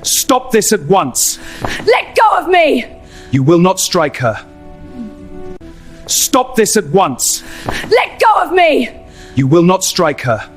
Stop this at once! Let go of me! You will not strike her. Stop this at once! Let go of me! You will not strike her.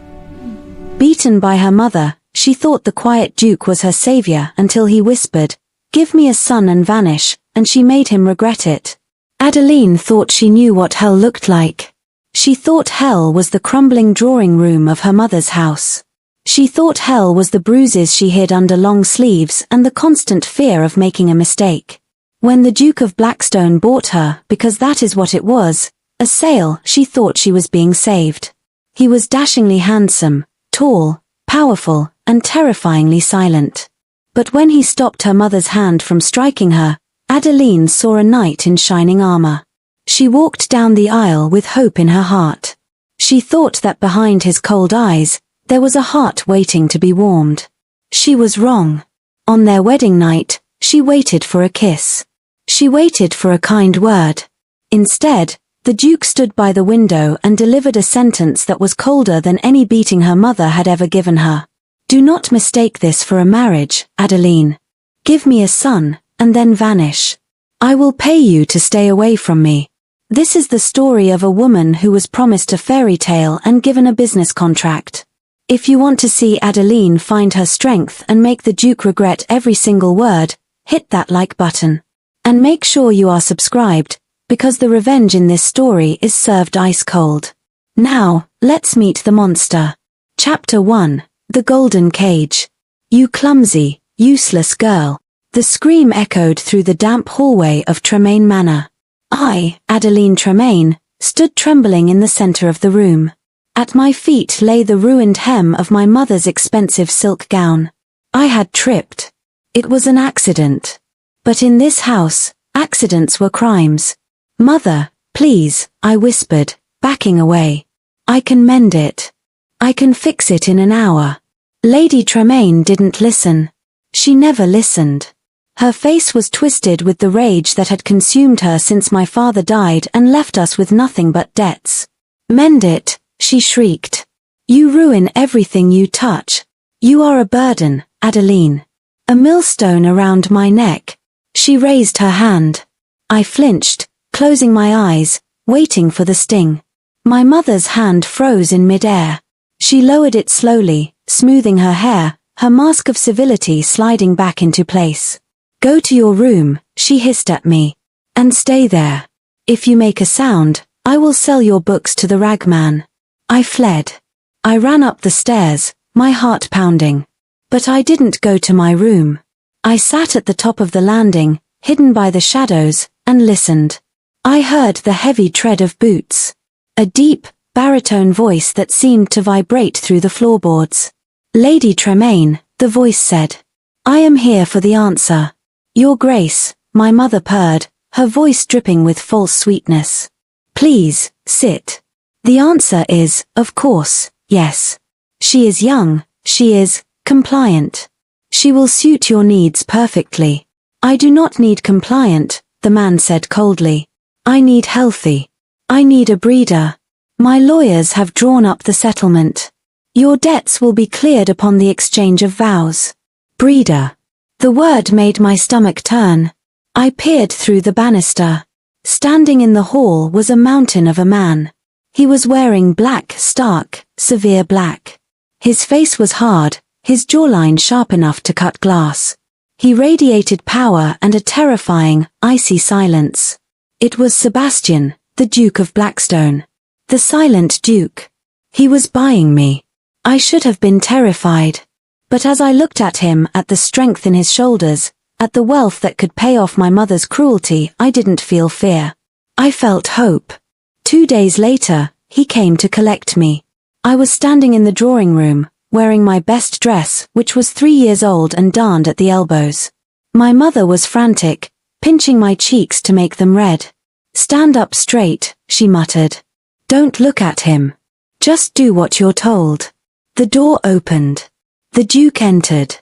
Beaten by her mother, she thought the quiet Duke was her savior until he whispered, "Give me a son and vanish," and she made him regret it. Adeline thought she knew what hell looked like. She thought hell was the crumbling drawing room of her mother's house. She thought hell was the bruises she hid under long sleeves and the constant fear of making a mistake. When the Duke of Blackstone bought her, because that is what it was, a sale, she thought she was being saved. He was dashingly handsome, tall, powerful, and terrifyingly silent. But when he stopped her mother's hand from striking her, Adeline saw a knight in shining armor. She walked down the aisle with hope in her heart. She thought that behind his cold eyes, there was a heart waiting to be warmed. She was wrong. On their wedding night, she waited for a kiss. She waited for a kind word. Instead, the Duke stood by the window and delivered a sentence that was colder than any beating her mother had ever given her. "Do not mistake this for a marriage, Adeline. Give me a son, and then vanish. I will pay you to stay away from me." This is the story of a woman who was promised a fairy tale and given a business contract. If you want to see Adeline find her strength and make the Duke regret every single word, hit that like button. And make sure you are subscribed, because the revenge in this story is served ice cold. Now, let's meet the monster. Chapter 1. The Golden Cage. "You clumsy, useless girl." The scream echoed through the damp hallway of Tremaine Manor. I, Adeline Tremaine, stood trembling in the center of the room. At my feet lay the ruined hem of my mother's expensive silk gown. I had tripped. It was an accident. But in this house, accidents were crimes. "Mother, please," I whispered, backing away. "I can mend it. I can fix it in an hour." Lady Tremaine didn't listen. She never listened. Her face was twisted with the rage that had consumed her since my father died and left us with nothing but debts. "Mend it," she shrieked. "You ruin everything you touch. You are a burden, Adeline. A millstone around my neck." She raised her hand. I flinched, closing my eyes, waiting for the sting. My mother's hand froze in mid-air. She lowered it slowly, smoothing her hair, her mask of civility sliding back into place. "Go to your room," she hissed at me. "And stay there. If you make a sound, I will sell your books to the ragman." I fled. I ran up the stairs, my heart pounding. But I didn't go to my room. I sat at the top of the landing, hidden by the shadows, and listened. I heard the heavy tread of boots. A deep, baritone voice that seemed to vibrate through the floorboards. "Lady Tremaine," the voice said. "I am here for the answer." "Your Grace," my mother purred, her voice dripping with false sweetness. "Please, sit. The answer is, of course, yes. She is young, she is compliant. She will suit your needs perfectly." "I do not need compliant," the man said coldly. "I need healthy. I need a breeder. My lawyers have drawn up the settlement. Your debts will be cleared upon the exchange of vows." Breeder. The word made my stomach turn. I peered through the banister. Standing in the hall was a mountain of a man. He was wearing black, stark, severe black. His face was hard, his jawline sharp enough to cut glass. He radiated power and a terrifying, icy silence. It was Sebastian, the Duke of Blackstone. The silent Duke. He was buying me. I should have been terrified. But as I looked at him, at the strength in his shoulders, at the wealth that could pay off my mother's cruelty, I didn't feel fear. I felt hope. 2 days later, he came to collect me. I was standing in the drawing room, wearing my best dress, which was 3 years old and darned at the elbows. My mother was frantic, pinching my cheeks to make them red. "Stand up straight," she muttered. "Don't look at him. Just do what you're told." The door opened. The Duke entered.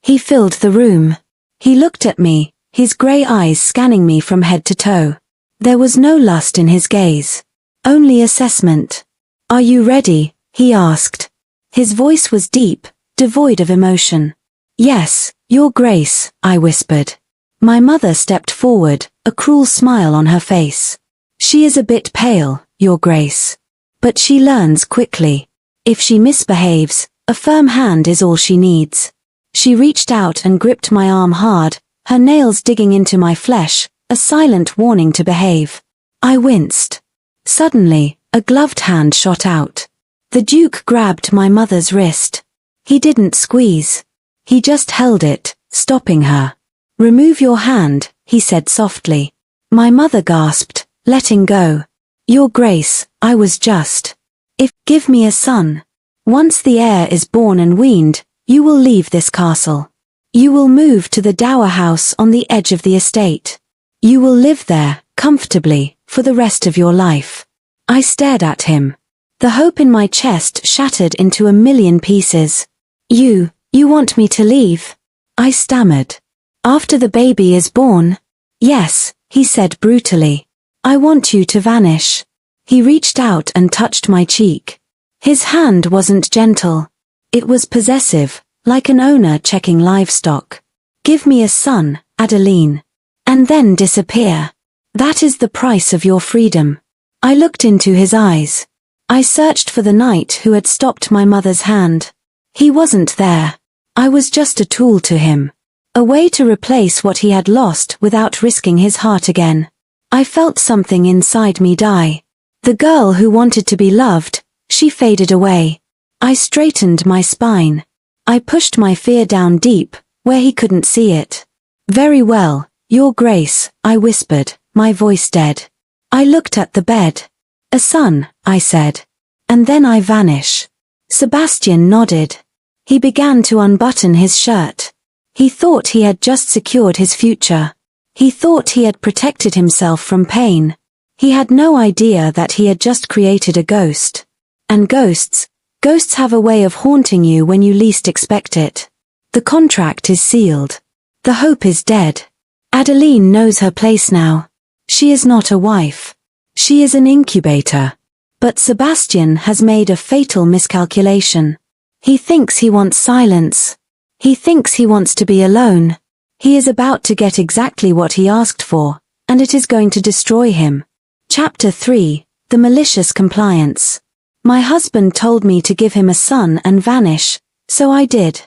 He filled the room. He looked at me, his grey eyes scanning me from head to toe. There was no lust in his gaze. Only assessment. "Are you ready?" he asked. His voice was deep, devoid of emotion. Yes, Your Grace, I whispered. My mother stepped forward, a cruel smile on her face. She is a bit pale, Your Grace. But she learns quickly. If she misbehaves, a firm hand is all she needs. She reached out and gripped my arm hard, her nails digging into my flesh, a silent warning to behave. I winced. Suddenly, a gloved hand shot out. The Duke grabbed my mother's wrist. He didn't squeeze. He just held it, stopping her. Remove your hand, he said softly. My mother gasped, letting go. Your Grace, I was just. Give me a son. Once the heir is born and weaned, you will leave this castle. You will move to the dower house on the edge of the estate. You will live there, comfortably, for the rest of your life. I stared at him. The hope in my chest shattered into a million pieces. You want me to leave? I stammered. After the baby is born? Yes, he said brutally. I want you to vanish. He reached out and touched my cheek. His hand wasn't gentle. It was possessive, like an owner checking livestock. Give me a son, Adeline. And then disappear. That is the price of your freedom. I looked into his eyes. I searched for the knight who had stopped my mother's hand. He wasn't there. I was just a tool to him. A way to replace what he had lost without risking his heart again. I felt something inside me die. The girl who wanted to be loved, she faded away. I straightened my spine. I pushed my fear down deep, where he couldn't see it. Very well, Your Grace, I whispered, my voice dead. I looked at the bed. A son, I said. And then I vanish. Sebastian nodded. He began to unbutton his shirt. He thought he had just secured his future. He thought he had protected himself from pain. He had no idea that he had just created a ghost. And ghosts have a way of haunting you when you least expect it. The contract is sealed. The hope is dead. Adeline knows her place now. She is not a wife. She is an incubator. But Sebastian has made a fatal miscalculation. He thinks he wants silence. He thinks he wants to be alone. He is about to get exactly what he asked for, and it is going to destroy him. Chapter 3, The Malicious Compliance. My husband told me to give him a son and vanish, so I did.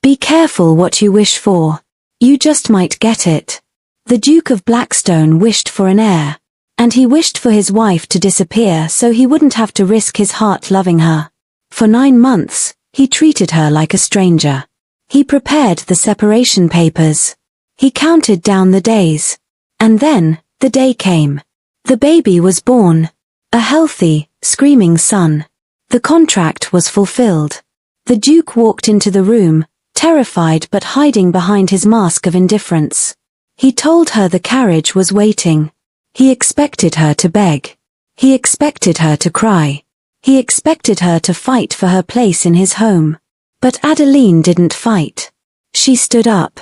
Be careful what you wish for. You just might get it. The Duke of Blackstone wished for an heir, and he wished for his wife to disappear so he wouldn't have to risk his heart loving her. For 9 months, he treated her like a stranger. He prepared the separation papers. He counted down the days. And then, the day came. The baby was born. A healthy, screaming son. The contract was fulfilled. The Duke walked into the room, terrified but hiding behind his mask of indifference. He told her the carriage was waiting. He expected her to beg. He expected her to cry. He expected her to fight for her place in his home. But Adeline didn't fight. She stood up.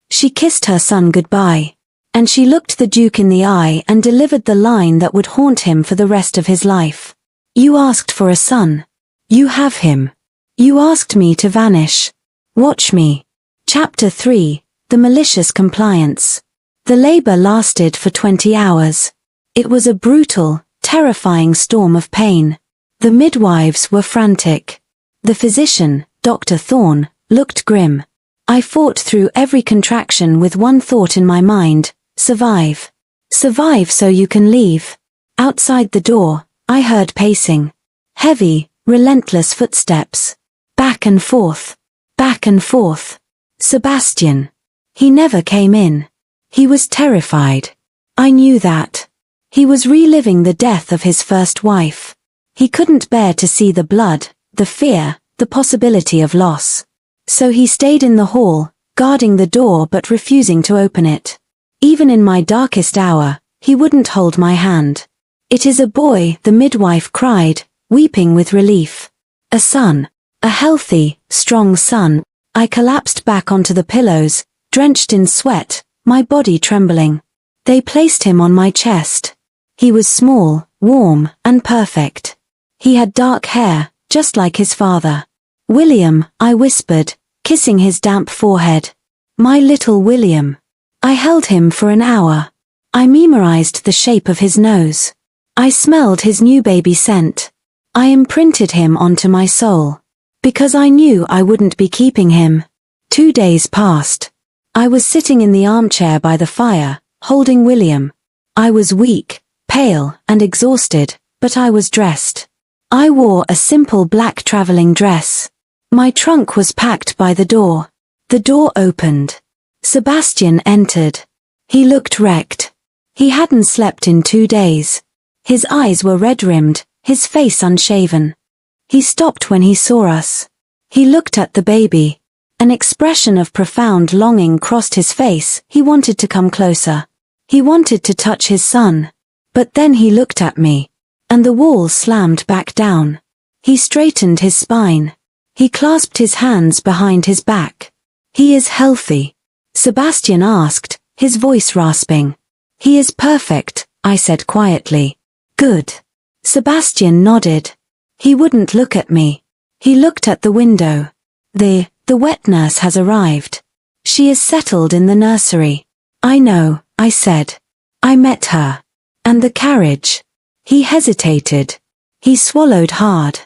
She kissed her son goodbye. And she looked the Duke in the eye and delivered the line that would haunt him for the rest of his life. You asked for a son. You have him. You asked me to vanish. Watch me. Chapter 3, The Malicious Compliance. The labor lasted for 20 hours. It was a brutal, terrifying storm of pain. The midwives were frantic. The physician, Dr. Thorne, looked grim. I fought through every contraction with one thought in my mind: survive. Survive so you can leave. Outside the door, I heard pacing. Heavy, relentless footsteps. Back and forth. Back and forth. Sebastian. He never came in. He was terrified. I knew that. He was reliving the death of his first wife. He couldn't bear to see the blood, the fear, the possibility of loss. So he stayed in the hall, guarding the door but refusing to open it. Even in my darkest hour, he wouldn't hold my hand. It is a boy, the midwife cried, weeping with relief. A son. A healthy, strong son. I collapsed back onto the pillows, drenched in sweat, my body trembling. They placed him on my chest. He was small, warm, and perfect. He had dark hair, just like his father. William, I whispered, kissing his damp forehead. My little William. I held him for an hour. I memorized the shape of his nose. I smelled his new baby scent. I imprinted him onto my soul. Because I knew I wouldn't be keeping him. 2 days passed. I was sitting in the armchair by the fire, holding William. I was weak, pale, and exhausted, but I was dressed. I wore a simple black traveling dress. My trunk was packed by the door. The door opened. Sebastian entered. He looked wrecked. He hadn't slept in 2 days. His eyes were red-rimmed, his face unshaven. He stopped when he saw us. He looked at the baby. An expression of profound longing crossed his face. He wanted to come closer. He wanted to touch his son. But then he looked at me. And the wall slammed back down. He straightened his spine. He clasped his hands behind his back. He is healthy, Sebastian asked, his voice rasping. He is perfect, I said quietly. Good. Sebastian nodded. He wouldn't look at me. He looked at the window. The wet nurse has arrived. She is settled in the nursery. I know, I said. I met her. And the carriage. He hesitated. He swallowed hard.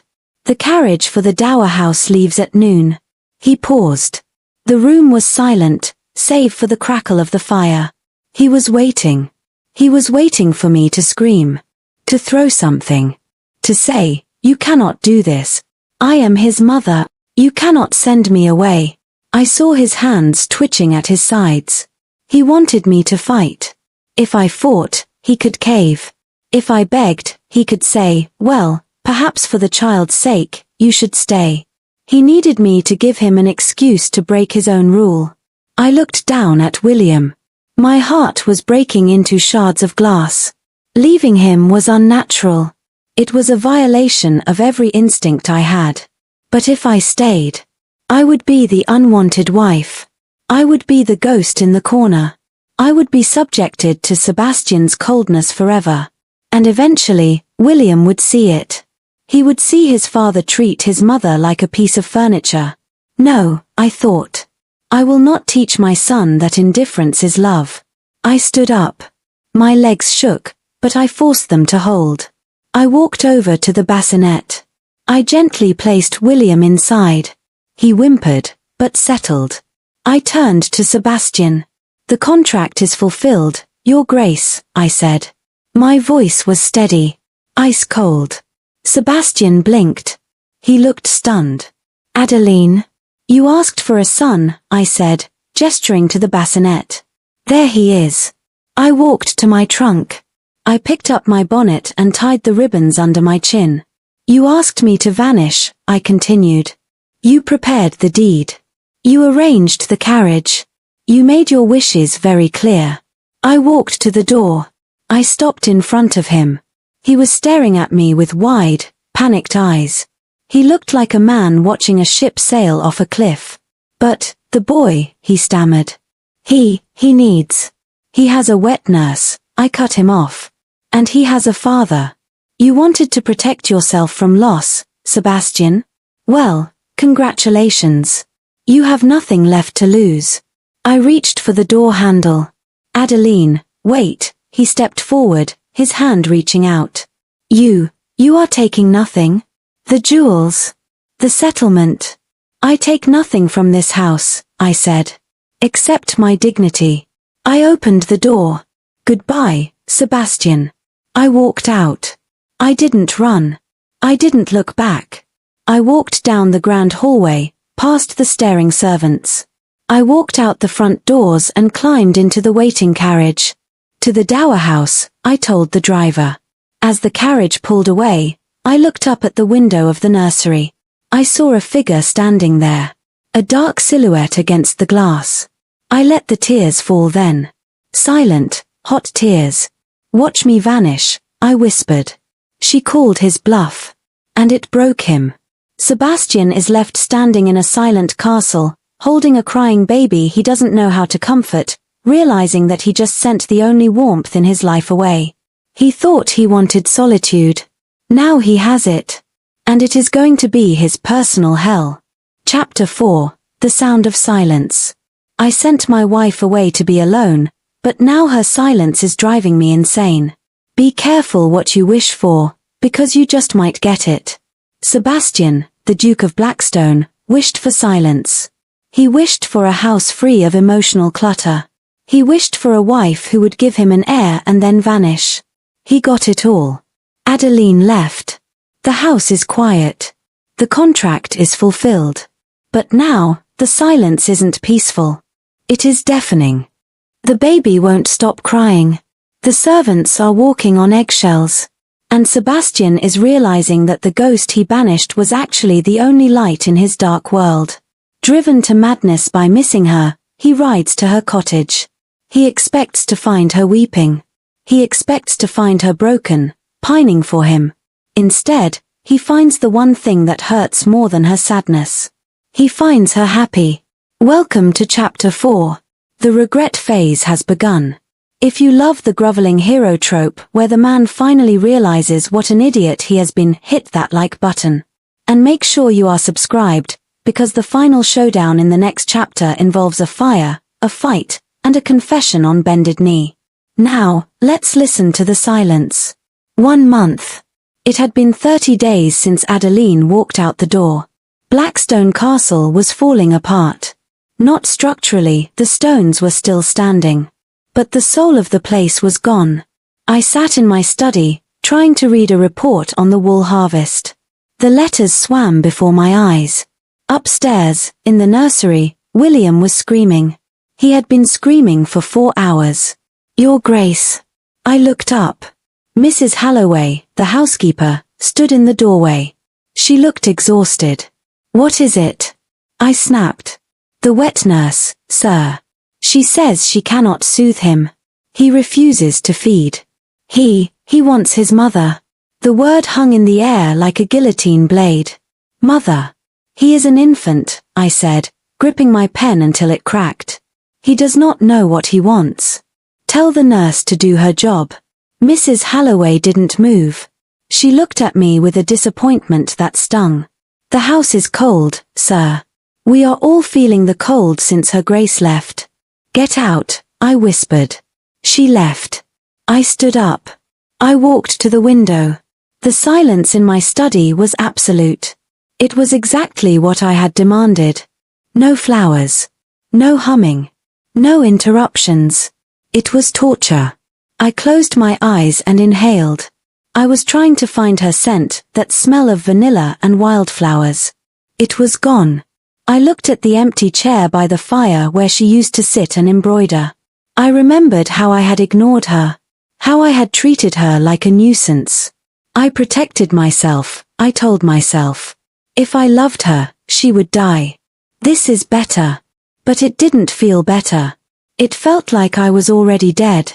The carriage for the dower house leaves at noon. He paused. The room was silent, save for the crackle of the fire. He was waiting. He was waiting for me to scream. To throw something. To say, you cannot do this. I am his mother. You cannot send me away. I saw his hands twitching at his sides. He wanted me to fight. If I fought, he could cave. If I begged, he could say, well, perhaps for the child's sake, you should stay. He needed me to give him an excuse to break his own rule. I looked down at William. My heart was breaking into shards of glass. Leaving him was unnatural. It was a violation of every instinct I had. But if I stayed, I would be the unwanted wife. I would be the ghost in the corner. I would be subjected to Sebastian's coldness forever. And eventually, William would see it. He would see his father treat his mother like a piece of furniture. No, I thought. I will not teach my son that indifference is love. I stood up. My legs shook, but I forced them to hold. I walked over to the bassinet. I gently placed William inside. He whimpered, but settled. I turned to Sebastian. The contract is fulfilled, Your Grace, I said. My voice was steady, ice cold. Sebastian blinked. He looked stunned. Adeline, you asked for a son, I said, gesturing to the bassinet. There he is. I walked to my trunk. I picked up my bonnet and tied the ribbons under my chin. You asked me to vanish, I continued. You prepared the deed. You arranged the carriage. You made your wishes very clear. I walked to the door. I stopped in front of him. He was staring at me with wide, panicked eyes. He looked like a man watching a ship sail off a cliff. But, the boy, he stammered. He needs. He has a wet nurse, I cut him off. And he has a father. You wanted to protect yourself from loss, Sebastian? Well, congratulations. You have nothing left to lose. I reached for the door handle. Adeline, wait, he stepped forward, his hand reaching out. You are taking nothing? The jewels? The settlement? I take nothing from this house, I said. Except my dignity. I opened the door. Goodbye, Sebastian. I walked out. I didn't run. I didn't look back. I walked down the grand hallway, past the staring servants. I walked out the front doors and climbed into the waiting carriage. To the dower house, I told the driver. As the carriage pulled away, I looked up at the window of the nursery. I saw a figure standing there. A dark silhouette against the glass. I let the tears fall then. Silent, hot tears. Watch me vanish, I whispered. She called his bluff. And it broke him. Sebastian is left standing in a silent castle, holding a crying baby he doesn't know how to comfort, realizing that he just sent the only warmth in his life away. He thought he wanted solitude. Now he has it. And it is going to be his personal hell. Chapter 4. the sound of silence. I sent my wife away to be alone, but now her silence is driving me insane. Be careful what you wish for, because you just might get it. Sebastian, the Duke of Blackstone, wished for silence. He wished for a house free of emotional clutter. He wished for a wife who would give him an heir and then vanish. He got it all. Adeline left. The house is quiet. The contract is fulfilled. But now, the silence isn't peaceful. It is deafening. The baby won't stop crying. The servants are walking on eggshells. And Sebastian is realizing that the ghost he banished was actually the only light in his dark world. Driven to madness by missing her, he rides to her cottage. He expects to find her weeping. He expects to find her broken, pining for him. Instead, he finds the one thing that hurts more than her sadness. He finds her happy. Welcome to Chapter 4. The regret phase has begun. If you love the groveling hero trope where the man finally realizes what an idiot he has been, hit that like button. And make sure you are subscribed, because the final showdown in the next chapter involves a fire, a fight, and a confession on bended knee. Now, let's listen to the silence. 1 month. It had been 30 days since Adeline walked out the door. Blackstone Castle was falling apart. Not structurally, the stones were still standing. But the soul of the place was gone. I sat in my study, trying to read a report on the wool harvest. The letters swam before my eyes. Upstairs, in the nursery, William was screaming. He had been screaming for 4 hours. Your Grace. I looked up. Mrs. Halloway, the housekeeper, stood in the doorway. She looked exhausted. What is it? I snapped. The wet nurse, sir. She says she cannot soothe him. He refuses to feed. He wants his mother. The word hung in the air like a guillotine blade. Mother. He is an infant, I said, gripping my pen until it cracked. He does not know what he wants. Tell the nurse to do her job. Mrs. Halloway didn't move. She looked at me with a disappointment that stung. The house is cold, sir. We are all feeling the cold since Her Grace left. Get out, I whispered. She left. I stood up. I walked to the window. The silence in my study was absolute. It was exactly what I had demanded. No flowers. No humming. No interruptions. It was torture. I closed my eyes and inhaled. I was trying to find her scent, that smell of vanilla and wildflowers. It was gone. I looked at the empty chair by the fire where she used to sit and embroider. I remembered how I had ignored her. How I had treated her like a nuisance. I protected myself, I told myself. If I loved her, she would die. This is better. But it didn't feel better. It felt like I was already dead.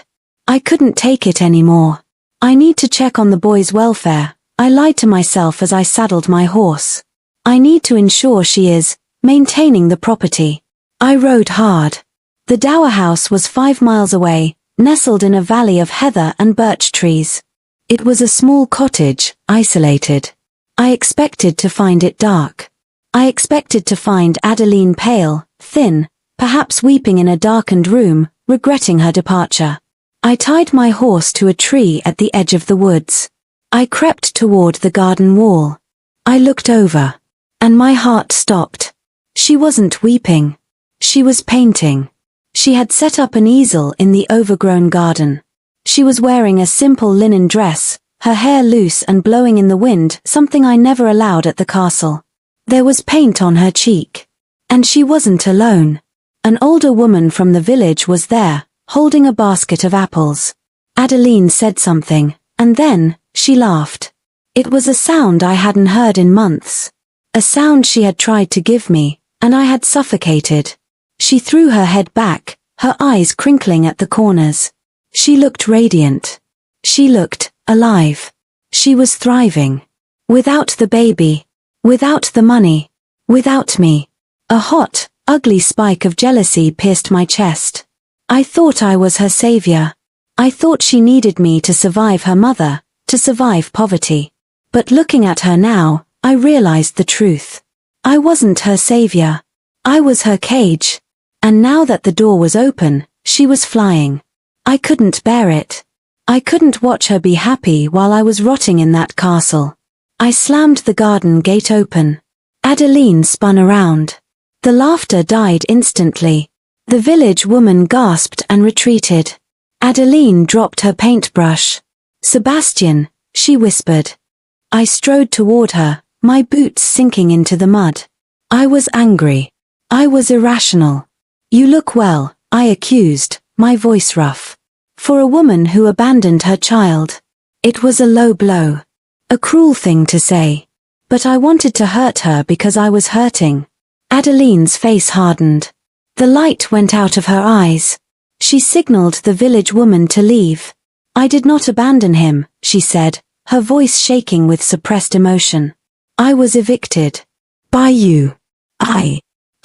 I couldn't take it anymore. I need to check on the boy's welfare, I lied to myself as I saddled my horse. I need to ensure she is maintaining the property. I rode hard. The dower house was 5 miles away, nestled in a valley of heather and birch trees. It was a small cottage, isolated. I expected to find it dark. I expected to find Adeline pale, thin, perhaps weeping in a darkened room, regretting her departure. I tied my horse to a tree at the edge of the woods. I crept toward the garden wall. I looked over. And my heart stopped. She wasn't weeping. She was painting. She had set up an easel in the overgrown garden. She was wearing a simple linen dress, her hair loose and blowing in the wind, something I never allowed at the castle. There was paint on her cheek. And she wasn't alone. An older woman from the village was there, holding a basket of apples. Adeline said something, and then, she laughed. It was a sound I hadn't heard in months. A sound she had tried to give me, and I had suffocated. She threw her head back, her eyes crinkling at the corners. She looked radiant. She looked alive. She was thriving. Without the baby. Without the money. Without me. A hot, ugly spike of jealousy pierced my chest. I thought I was her savior. I thought she needed me to survive her mother, to survive poverty. But looking at her now, I realized the truth. I wasn't her savior. I was her cage. And now that the door was open, she was flying. I couldn't bear it. I couldn't watch her be happy while I was rotting in that castle. I slammed the garden gate open. Adeline spun around. The laughter died instantly. The village woman gasped and retreated. Adeline dropped her paintbrush. Sebastian, she whispered. I strode toward her, my boots sinking into the mud. I was angry. I was irrational. You look well, I accused, my voice rough. For a woman who abandoned her child. It was a low blow. A cruel thing to say. But I wanted to hurt her because I was hurting. Adeline's face hardened. The light went out of her eyes. She signaled the village woman to leave. I did not abandon him, she said, her voice shaking with suppressed emotion. I was evicted. By you.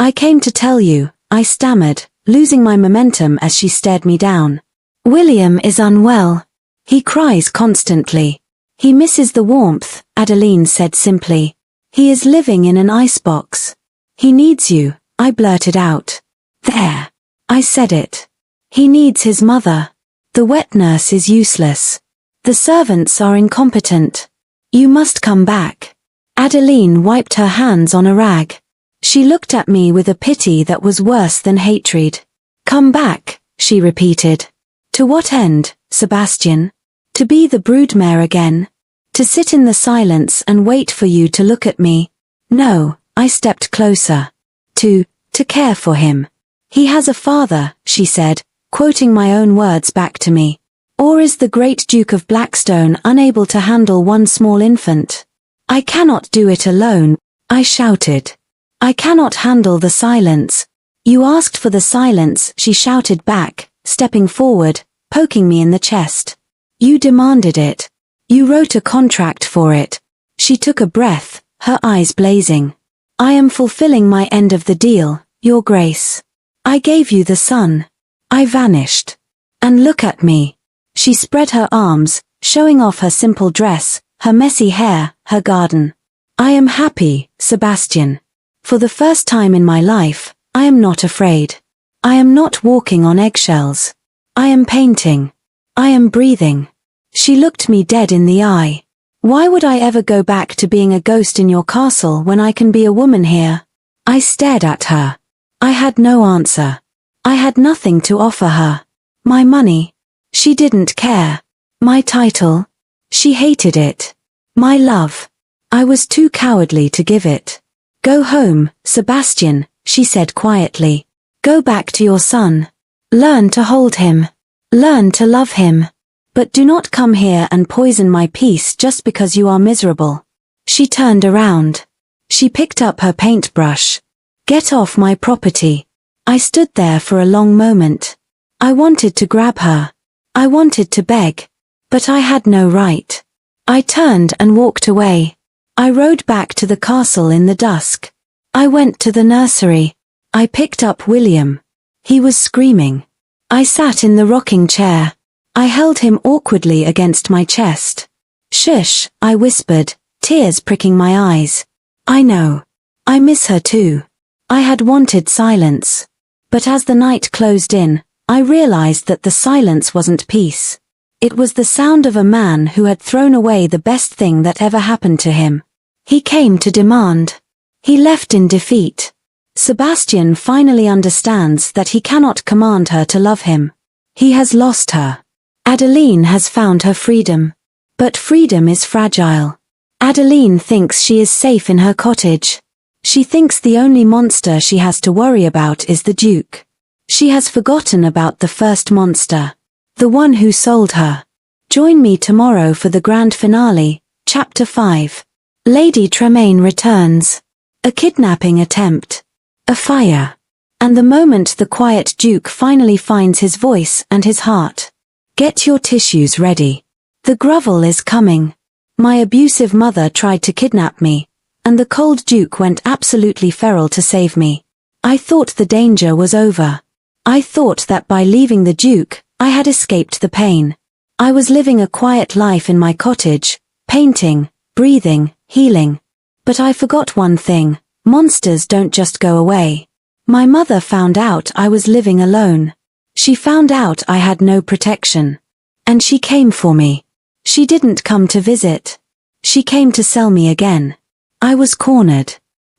I came to tell you, I stammered, losing my momentum as she stared me down. William is unwell. He cries constantly. He misses the warmth, Adeline said simply. He is living in an icebox. He needs you, I blurted out. There. I said it. He needs his mother. The wet nurse is useless. The servants are incompetent. You must come back. Adeline wiped her hands on a rag. She looked at me with a pity that was worse than hatred. Come back, she repeated. To what end, Sebastian? To be the broodmare again? To sit in the silence and wait for you to look at me? No, I stepped closer. To care for him. He has a father, she said, quoting my own words back to me. Or is the great Duke of Blackstone unable to handle one small infant? I cannot do it alone, I shouted. I cannot handle the silence. You asked for the silence, she shouted back, stepping forward, poking me in the chest. You demanded it. You wrote a contract for it. She took a breath, her eyes blazing. I am fulfilling my end of the deal, Your Grace. I gave you the sun. I vanished. And look at me. She spread her arms, showing off her simple dress, her messy hair, her garden. I am happy, Sebastian. For the first time in my life, I am not afraid. I am not walking on eggshells. I am painting. I am breathing. She looked me dead in the eye. Why would I ever go back to being a ghost in your castle when I can be a woman here? I stared at her. I had no answer. I had nothing to offer her. My money. She didn't care. My title. She hated it. My love. I was too cowardly to give it. Go home, Sebastian, she said quietly. Go back to your son. Learn to hold him. Learn to love him. But do not come here and poison my peace just because you are miserable. She turned around. She picked up her paintbrush. Get off my property. I stood there for a long moment. I wanted to grab her. I wanted to beg. But I had no right. I turned and walked away. I rode back to the castle in the dusk. I went to the nursery. I picked up William. He was screaming. I sat in the rocking chair. I held him awkwardly against my chest. Shush, I whispered, tears pricking my eyes. I know. I miss her too. I had wanted silence. But as the night closed in, I realized that the silence wasn't peace. It was the sound of a man who had thrown away the best thing that ever happened to him. He came to demand. He left in defeat. Sebastian finally understands that he cannot command her to love him. He has lost her. Adeline has found her freedom. But freedom is fragile. Adeline thinks she is safe in her cottage. She thinks the only monster she has to worry about is the Duke. She has forgotten about the first monster. The one who sold her. Join me tomorrow for the grand finale, Chapter 5. Lady Tremaine returns. A kidnapping attempt. A fire. And the moment the quiet Duke finally finds his voice and his heart. Get your tissues ready. The grovel is coming. My abusive mother tried to kidnap me, and the cold Duke went absolutely feral to save me. I thought the danger was over. I thought that by leaving the Duke, I had escaped the pain. I was living a quiet life in my cottage, painting, breathing, healing. But I forgot one thing. Monsters don't just go away. My mother found out I was living alone. She found out I had no protection. And she came for me. She didn't come to visit. She came to sell me again. I was cornered.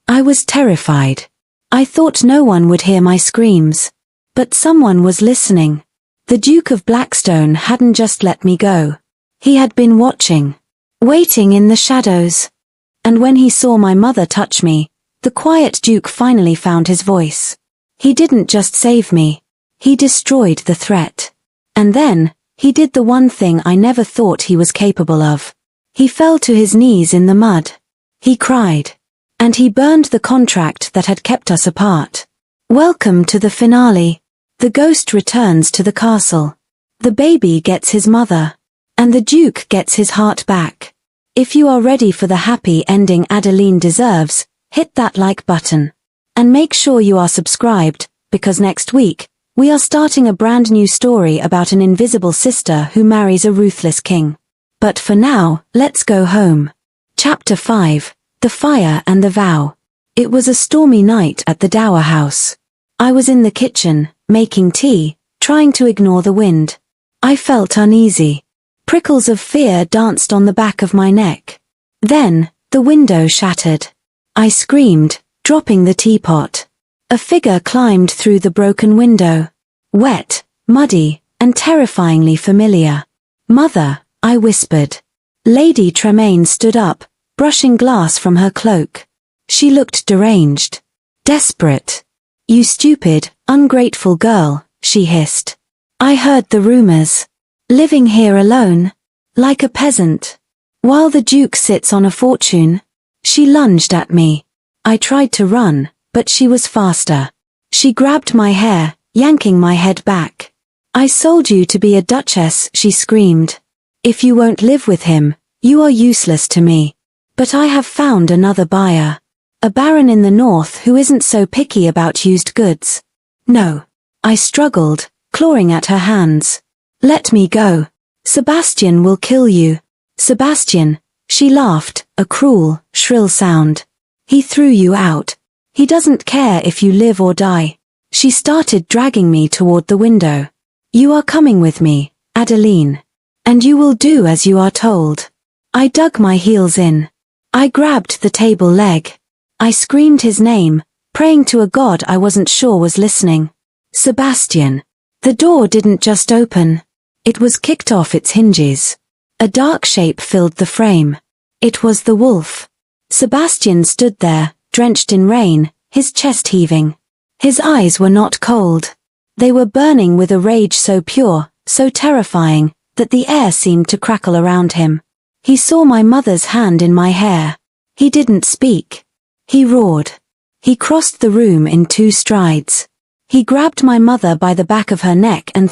I was terrified. I thought no one would hear my screams. But someone was listening. The Duke of Blackstone hadn't just let me go. He had been watching. Waiting in the shadows. And when he saw my mother touch me, the quiet Duke finally found his voice. He didn't just save me. He destroyed the threat. And then, he did the one thing I never thought he was capable of. He fell to his knees in the mud. He cried. And he burned the contract that had kept us apart. Welcome to the finale. The ghost returns to the castle. The baby gets his mother. And the Duke gets his heart back. If you are ready for the happy ending Adeline deserves, hit that like button. And make sure you are subscribed, because next week, we are starting a brand new story about an invisible sister who marries a ruthless king. But for now, let's go home. Chapter 5, The Fire and the Vow. It was a stormy night at the Dower House. I was in the kitchen, making tea, trying to ignore the wind. I felt uneasy. Prickles of fear danced on the back of my neck. Then, the window shattered. I screamed, dropping the teapot. A figure climbed through the broken window. Wet, muddy, and terrifyingly familiar. "Mother," I whispered. Lady Tremaine stood up, brushing glass from her cloak. She looked deranged. Desperate. "You stupid, ungrateful girl," she hissed. "I heard the rumors. Living here alone. Like a peasant. While the Duke sits on a fortune." She lunged at me. I tried to run, but she was faster. She grabbed my hair, yanking my head back. "I sold you to be a duchess," she screamed. "If you won't live with him, you are useless to me. But I have found another buyer. A baron in the north who isn't so picky about used goods." "No." I struggled, clawing at her hands. "Let me go. Sebastian will kill you." "Sebastian," she laughed, a cruel, shrill sound. "He threw you out. He doesn't care if you live or die." She started dragging me toward the window. "You are coming with me, Adeline. And you will do as you are told." I dug my heels in. I grabbed the table leg. I screamed his name, praying to a god I wasn't sure was listening. "Sebastian." The door didn't just open. It was kicked off its hinges. A dark shape filled the frame. It was the wolf. Sebastian stood there, drenched in rain, his chest heaving. His eyes were not cold. They were burning with a rage so pure, so terrifying, that the air seemed to crackle around him. He saw my mother's hand in my hair. He didn't speak. He roared. He crossed the room in 2 strides. He grabbed my mother by the back of her neck and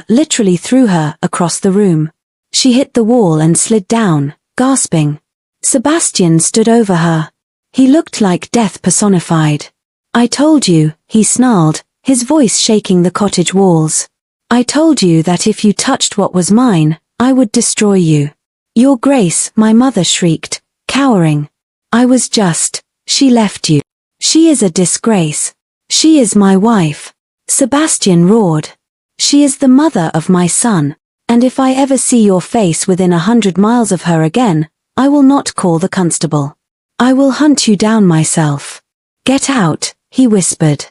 literally threw her, across the room. She hit the wall and slid down, gasping. Sebastian stood over her. He looked like death personified. "I told you," he snarled, his voice shaking the cottage walls. "I told you that if you touched what was mine, I would destroy you." "Your Grace," my mother shrieked, cowering. She left you. She is a disgrace. She is my wife." Sebastian roared. "She is the mother of my son, and if I ever see your face within 100 miles of her again, I will not call the constable. I will hunt you down myself. Get out," he whispered.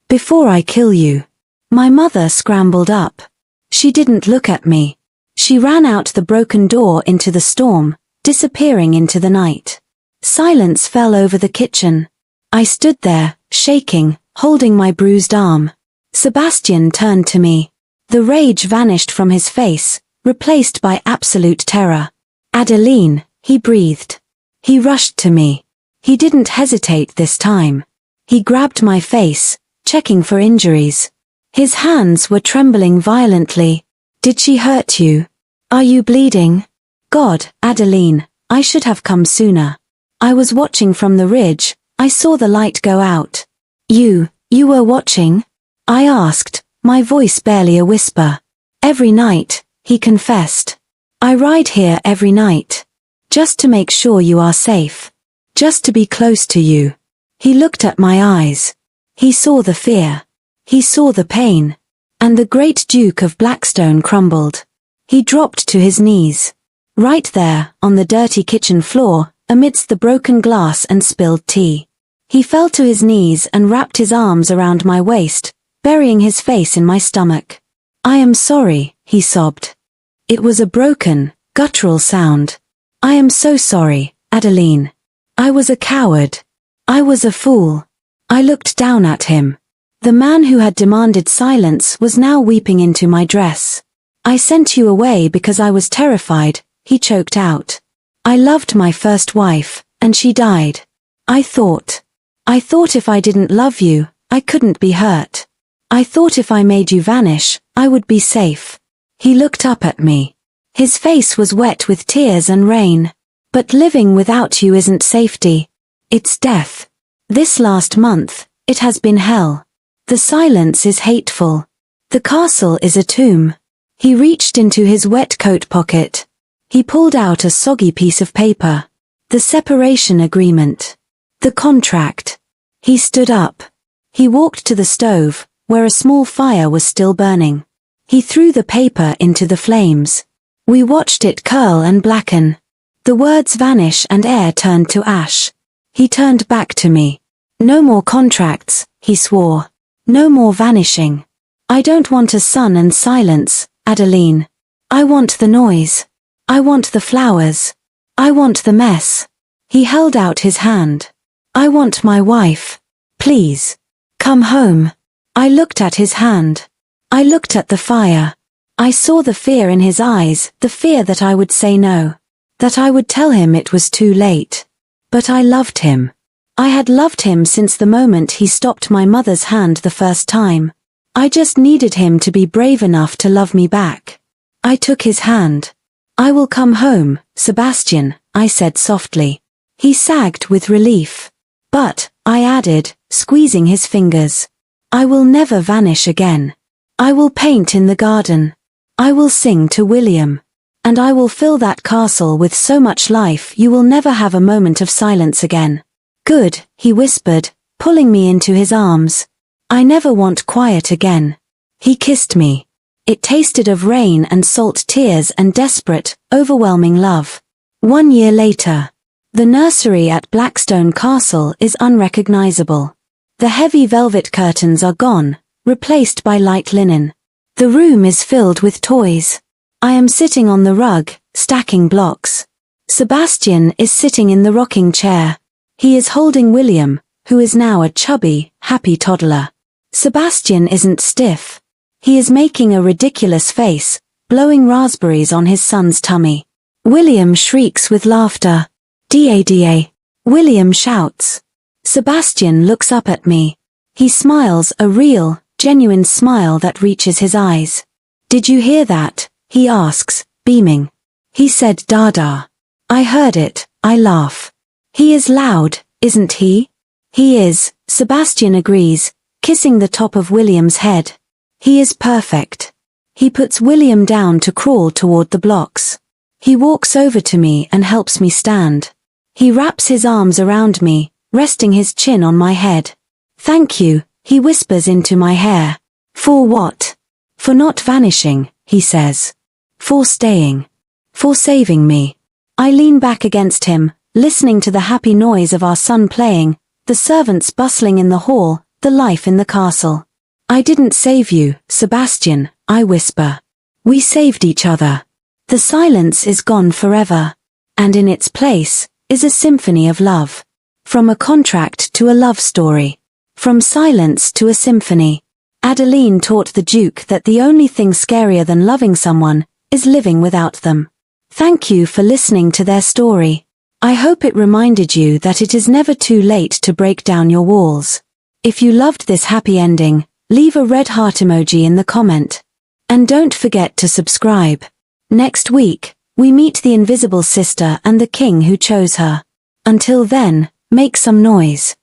"Before I kill you." My mother scrambled up. She didn't look at me. She ran out the broken door into the storm, disappearing into the night. Silence fell over the kitchen. I stood there, shaking, holding my bruised arm. Sebastian turned to me. The rage vanished from his face, replaced by absolute terror. "Adeline," he breathed. He rushed to me. He didn't hesitate this time. He grabbed my face, checking for injuries. His hands were trembling violently. "Did she hurt you? Are you bleeding?" "God, Adeline, I should have come sooner. I was watching from the ridge. I saw the light go out." You were watching?" I asked, my voice barely a whisper. "Every night," he confessed. "I ride here every night. Just to make sure you are safe. Just to be close to you." He looked at my eyes. He saw the fear. He saw the pain. And the great Duke of Blackstone crumbled. He dropped to his knees. Right there, on the dirty kitchen floor, amidst the broken glass and spilled tea. He fell to his knees and wrapped his arms around my waist, burying his face in my stomach. "I am sorry," he sobbed. It was a broken, guttural sound. "I am so sorry, Adeline. I was a coward. I was a fool." I looked down at him. The man who had demanded silence was now weeping into my dress. "I sent you away because I was terrified," he choked out. "I loved my first wife, and she died. I thought if I didn't love you, I couldn't be hurt. I thought if I made you vanish, I would be safe." He looked up at me. His face was wet with tears and rain. "But living without you isn't safety. It's death. This last month, it has been hell. The silence is hateful. The castle is a tomb." He reached into his wet coat pocket. He pulled out a soggy piece of paper. The separation agreement. The contract. He stood up. He walked to the stove, where a small fire was still burning. He threw the paper into the flames. We watched it curl and blacken. The words vanish and air turned to ash. He turned back to me. "No more contracts," he swore. "No more vanishing. I don't want a sun and silence, Adeline. I want the noise. I want the flowers. I want the mess." He held out his hand. "I want my wife. Please. Come home." I looked at his hand. I looked at the fire. I saw the fear in his eyes, the fear that I would say no. That I would tell him it was too late. But I loved him. I had loved him since the moment he stopped my mother's hand the first time. I just needed him to be brave enough to love me back. I took his hand. "I will come home, Sebastian," I said softly. He sagged with relief. "But," I added, squeezing his fingers, "I will never vanish again. I will paint in the garden. I will sing to William. And I will fill that castle with so much life you will never have a moment of silence again." "Good," he whispered, pulling me into his arms. "I never want quiet again." He kissed me. It tasted of rain and salt tears and desperate, overwhelming love. 1 year later. The nursery at Blackstone Castle is unrecognizable. The heavy velvet curtains are gone, replaced by light linen. The room is filled with toys. I am sitting on the rug, stacking blocks. Sebastian is sitting in the rocking chair. He is holding William, who is now a chubby, happy toddler. Sebastian isn't stiff. He is making a ridiculous face, blowing raspberries on his son's tummy. William shrieks with laughter. "Da-da!" William shouts. Sebastian looks up at me. He smiles, a real, genuine smile that reaches his eyes. "Did you hear that?" he asks, beaming. He said "Dada." I heard it, I laugh. "He is loud, isn't he?" "He is," Sebastian agrees, kissing the top of William's head. "He is perfect." He puts William down to crawl toward the blocks. He walks over to me and helps me stand. He wraps his arms around me, resting his chin on my head. "Thank you," he whispers into my hair. "For what?" "For not vanishing," he says. "For staying. For saving me." I lean back against him, listening to the happy noise of our son playing, the servants bustling in the hall, the life in the castle. "I didn't save you, Sebastian," I whisper. "We saved each other." The silence is gone forever. And in its place is a symphony of love. From a contract to a love story. From silence to a symphony. Adeline taught the Duke that the only thing scarier than loving someone is living without them. Thank you for listening to their story. I hope it reminded you that it is never too late to break down your walls. If you loved this happy ending, leave a red heart emoji in the comment. And don't forget to subscribe. Next week, we meet the invisible sister and the king who chose her. Until then, make some noise.